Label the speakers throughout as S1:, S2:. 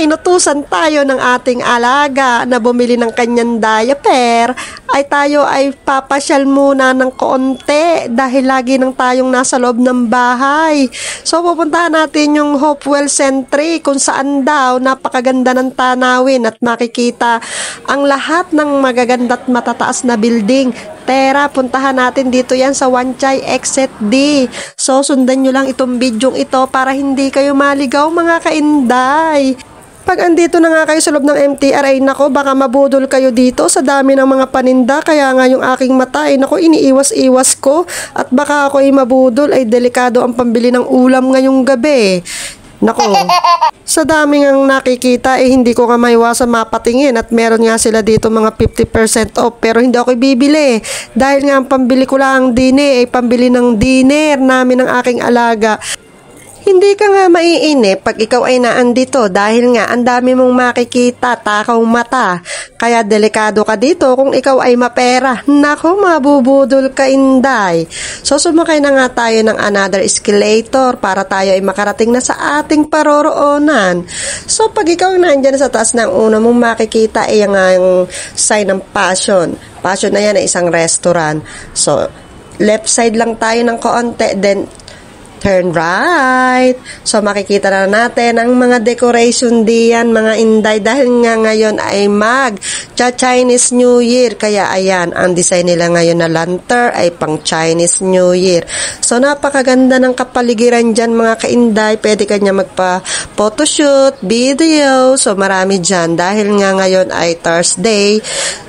S1: inutusan tayo ng ating alaga na bumili ng kanyang diaper, ay tayo ay papasyal muna ng konti dahil lagi nang tayong nasa loob ng bahay. So pupuntahan natin yung Hopewell Century kung saan daw napakaganda ng tanawin at makikita ang lahat ng magaganda at matataas na building. Tara, puntahan natin dito yan sa Wanchay Exit D. So, sundan nyo lang itong bidyong ito para hindi kayo maligaw mga kainday. Pag andito na nga kayo sa loob ng MTR ay nako, baka mabudol kayo dito sa dami ng mga paninda. Kaya nga yung aking mata ay nako, iniiwas-iwas ko. At baka ako ay mabudol, ay delikado ang pambili ng ulam ngayong gabi. Nako, sa dami ngang nakikita hindi ko nga maiwasan mapatingin at meron nga sila dito mga 50% off pero hindi ako bibili dahil nga ang pambili ko lang din ay pambili ng dinner namin ng aking alaga. Hindi ka nga maiinip pag ikaw ay naandito dahil nga ang dami mong makikita, takaw mata. Kaya delikado ka dito kung ikaw ay mapera. Nako, mabubudol ka inday. So sumakay na nga tayo ng another escalator para tayo ay makarating na sa ating paroroonan. So pag ikaw nandyan sa taas ng una mong makikita ay ang sign ng Passion. Passion na yan ay isang restaurant. So left side lang tayo ng kaunti, then turn right. So makikita na natin ang mga decoration diyan mga inday dahil nga ngayon ay Chinese New Year. Kaya ayan, ang design nila ngayon na lantern ay pang Chinese New Year. So napakaganda ng kapaligiran dyan mga kainday. Pwede kanya magpa photoshoot, video. So marami dyan dahil nga ngayon ay Thursday.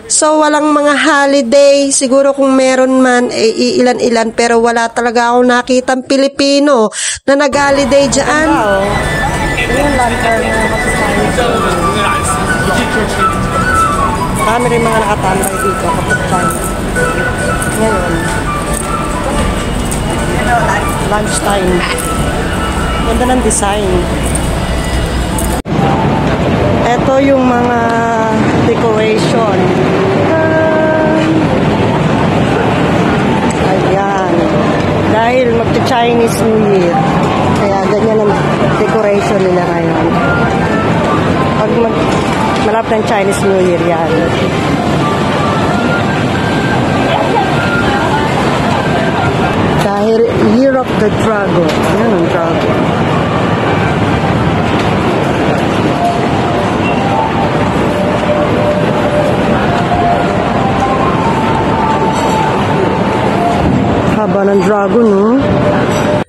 S1: So, walang mga holiday. Siguro kung meron man, ilan-ilan. Pero wala talaga akong nakitang Pilipino na nag-holiday dyan.
S2: Wow. Yung lantern na nakasasayang. Marami rin mga nakatambay dito kapag time. Ngayon. Lunchtime. Ganda ng design. Ito yung mga decoration. Ayan. Dahil magta-Chinese New Year. Kaya ganyan ang decoration nila ngayon. Pag malapit ng Chinese New Year yan. Dahil Year of the Dragon. Yan ang dragon. Haba ng dragon, no?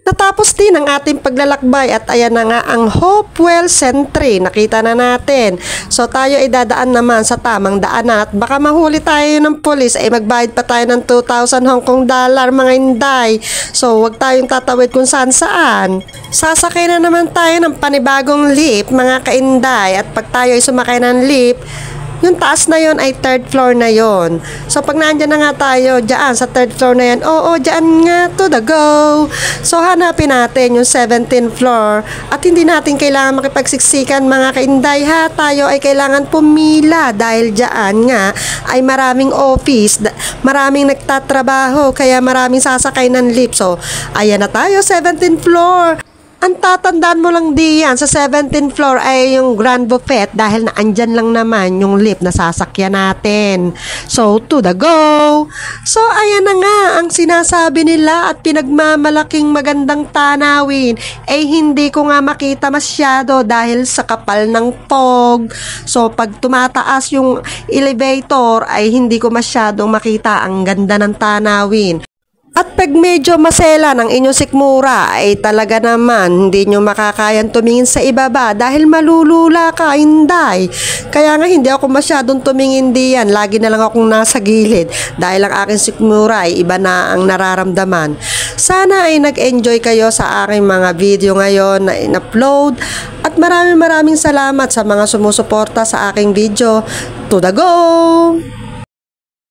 S1: Natapos din ang ating paglalakbay at ayan na nga ang Hopewell Century. Nakita na natin. So tayo ay dadaan naman sa tamang daanan at baka mahuli tayo ng pulis ay magbayad pa tayo ng 2,000 Hong Kong dollar mga inday. So wag tayong tatawid kung saan saan. Sasakay na naman tayo ng panibagong lift mga kainday at pag tayo ay sumakay ng lift, yung taas na yon ay third floor na yon. So pag nandyan na nga tayo dyan sa third floor na yan, oo, dyan nga to the go. So hanapin natin yung 17th floor at hindi natin kailangan makipagsiksikan mga kainday ha. Tayo ay kailangan pumila dahil dyan nga ay maraming office, maraming nagtatrabaho, kaya maraming sasakay ng lift. So ayan na tayo, 17th floor. Ang tatandaan mo lang diyan sa 17th floor ay yung Grand Buffet dahil na andyan lang naman yung lift na sasakyan natin. So, to the go! So, ayan na nga ang sinasabi nila at pinagmamalaking magandang tanawin ay hindi ko nga makita masyado dahil sa kapal ng fog. So, pag tumataas yung elevator ay hindi ko masyadong makita ang ganda ng tanawin. At pag medyo masela ng inyong sikmura ay talaga naman hindi nyo makakayan tumingin sa ibaba dahil malulula ka, inday. Kaya nga hindi ako masyadong tumingin diyan. Lagi na lang akong nasa gilid dahil ang aking sikmura ay iba na ang nararamdaman. Sana ay nag-enjoy kayo sa aking mga video ngayon na in-upload at maraming salamat sa mga sumusuporta sa aking video. To the go!